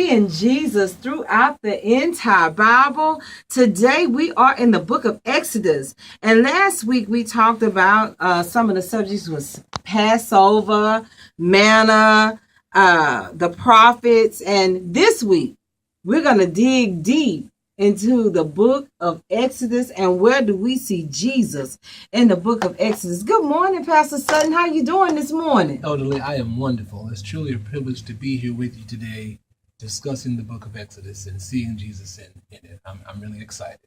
seeing Jesus throughout the entire Bible. Today we are in the book of Exodus. And last week we talked about some of the subjects was Passover, manna, the prophets. And this week we're going to dig deep into the book of Exodus. And where do we see Jesus in the book of Exodus? Good morning, Pastor Sutton. How you doing this morning? Elderly, I am wonderful. It's truly a privilege to be here with you today, discussing the book of Exodus and seeing Jesus in it. I'm really excited.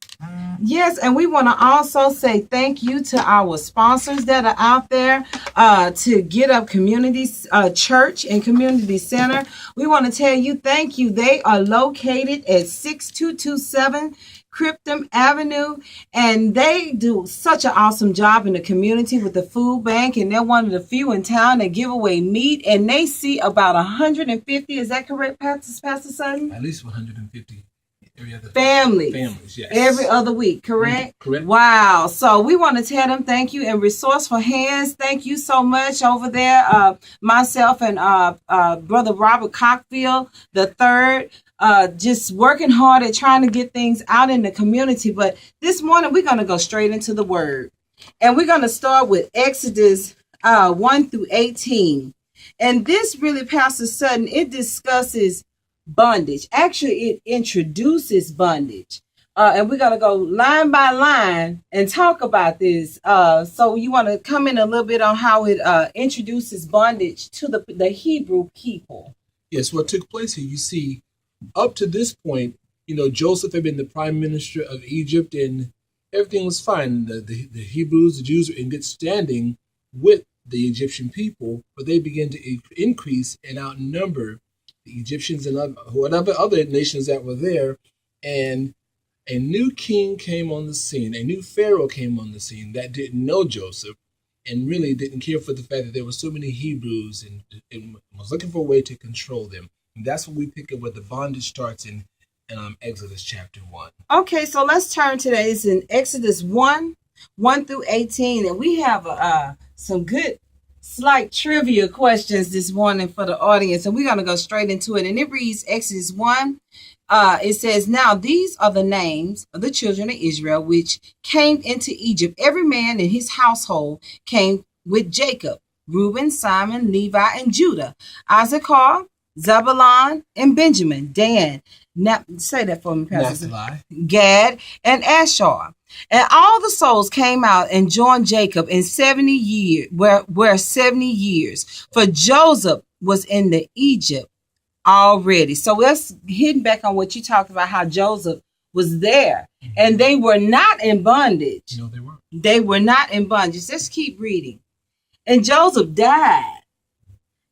Yes, and we want to also say thank you to our sponsors that are out there to Get Up Community Church and Community Center. We want to tell you thank you. They are located at 6227 Krypton Avenue, and they do such an awesome job in the community with the food bank, and they're one of the few in town that give away meat, and they see about 150, is that correct, Pastor Sutton? At least 150 every other families, yes. Every other week, correct? Correct. Wow. So we want to tell them thank you, and Resourceful Hands, thank you so much over there. Myself and Brother Robert Cockfield the third, just working hard at trying to get things out in the community. But this morning we're going to go straight into the word, and we're going to start with Exodus 1 through 18. And this really, Pastor Sutton, it discusses bondage. Actually, it introduces bondage. And we're going to go line by line and talk about this. So you want to come in a little bit on how it introduces bondage to the Hebrew people. Yes, what took place here, you see, up to this point, Joseph had been the prime minister of Egypt and everything was fine. The Hebrews, the Jews were in good standing with the Egyptian people, but they began to increase and outnumber the Egyptians and whatever other nations that were there. And a new king came on the scene, a new Pharaoh came on the scene that didn't know Joseph and really didn't care for the fact that there were so many Hebrews and was looking for a way to control them. And that's what we pick up where the bondage starts in Exodus chapter 1. Okay, so let's turn to that. It's in Exodus 1 through 18. And we have some good slight trivia questions this morning for the audience. And we're going to go straight into it. And it reads Exodus 1. It says, now these are the names of the children of Israel, which came into Egypt. Every man in his household came with Jacob, Reuben, Simon, Levi, and Judah, Issachar, Zebulun, and Benjamin, Dan. Now, say that for me, Pastor. Gad, and Asher. And all the souls came out and joined Jacob in 70 years, where 70 years. For Joseph was in the Egypt already. So let's hit back on what you talked about, how Joseph was there. Mm-hmm. And they were not in bondage. No, they weren't. They were not in bondage. Let's keep reading. And Joseph died,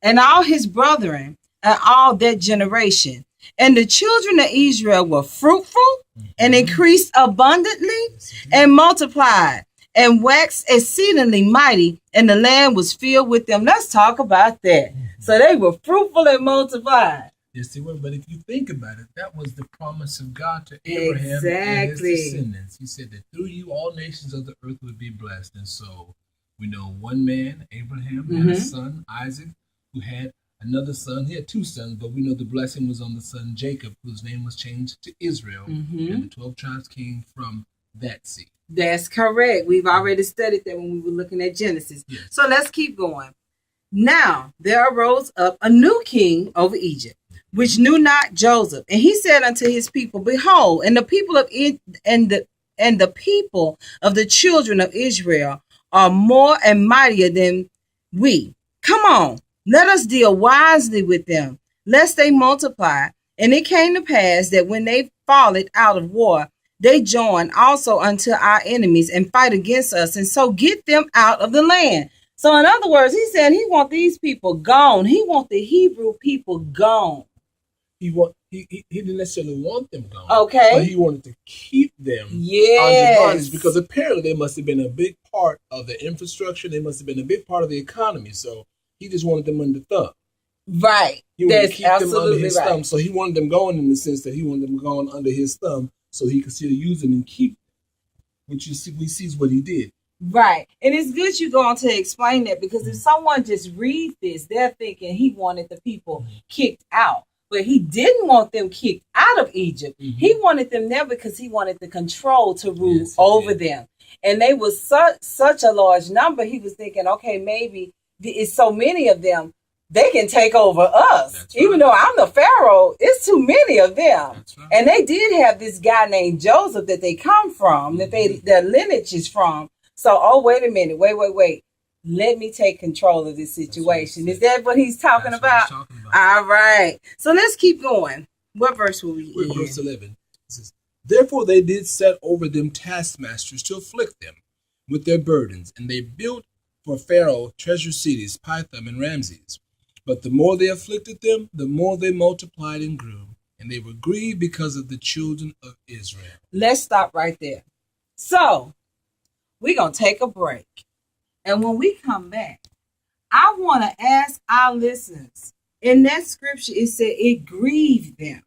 and all his brethren, and all that generation. And the children of Israel were fruitful and increased abundantly and multiplied and waxed exceedingly mighty, and the land was filled with them. Let's talk about that. So they were fruitful and multiplied. Yes, they were. But if you think about it, that was the promise of God to Abraham and his descendants. He said that through you all nations of the earth would be blessed. And so we know one man, Abraham, had a son, Isaac, who had another son. He had two sons, but we know the blessing was on the son Jacob, whose name was changed to Israel. And the 12 tribes came from that seed. That's correct. We've already studied that when we were looking at Genesis. Yes. So let's keep going. Now there arose up a new king over Egypt, which knew not Joseph. And he said unto his people, behold, and the people of the people of the children of Israel are more and mightier than we. Come on. Let us deal wisely with them, lest they multiply. And it came to pass that when they falleth out of war, they join also unto our enemies and fight against us, and so get them out of the land. So in other words, he said he want these people gone. He want the Hebrew people gone. He didn't necessarily want them gone. Okay. But he wanted to keep them under bondage, because apparently they must have been a big part of the infrastructure. They must have been a big part of the economy. So he just wanted them under thumb. Right. He wanted to keep them under his thumb. So he wanted them going in the sense that he wanted them going under his thumb so he could still use them and keep them, which we see is what he did. Right. And it's good you go on to explain that, because if someone just reads this, they're thinking he wanted the people kicked out. but he didn't want them kicked out of Egypt. He wanted them there because he wanted the control to rule over them. And they was such a large number. He was thinking, okay, maybe it's so many of them, they can take over us. Even though I'm the Pharaoh, it's too many of them. And they did have this guy named Joseph that they come from, that their lineage is from. So, wait a minute, wait. Let me take control of this situation. Is that what he's talking about? All right. So let's keep going. What verse will we in? Verse 11. It says, therefore they did set over them taskmasters to afflict them with their burdens, and they built for Pharaoh treasure cities, Pithom and Ramses. But the more they afflicted them, the more they multiplied and grew, and they were grieved because of the children of Israel. Let's stop right there. So, we're going to take a break. And when we come back, I want to ask our listeners, in that scripture, it said it grieved them.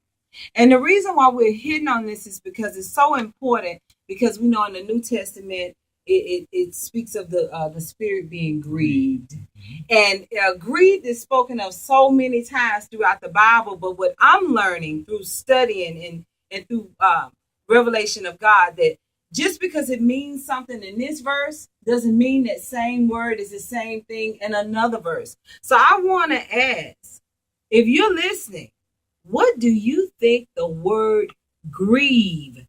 And the reason why we're hitting on this is because it's so important, because we know in the New Testament, it speaks of the spirit being grieved. And grieved is spoken of so many times throughout the Bible. But what I'm learning through studying and through revelation of God, that just because it means something in this verse doesn't mean that same word is the same thing in another verse. So I want to ask, if you're listening, what do you think the word grieve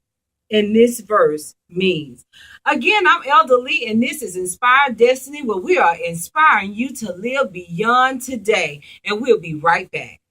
in this verse means? Again, I'm Elder Lee, and this is Inspired Destiny, where we are inspiring you to live beyond today. And we'll be right back.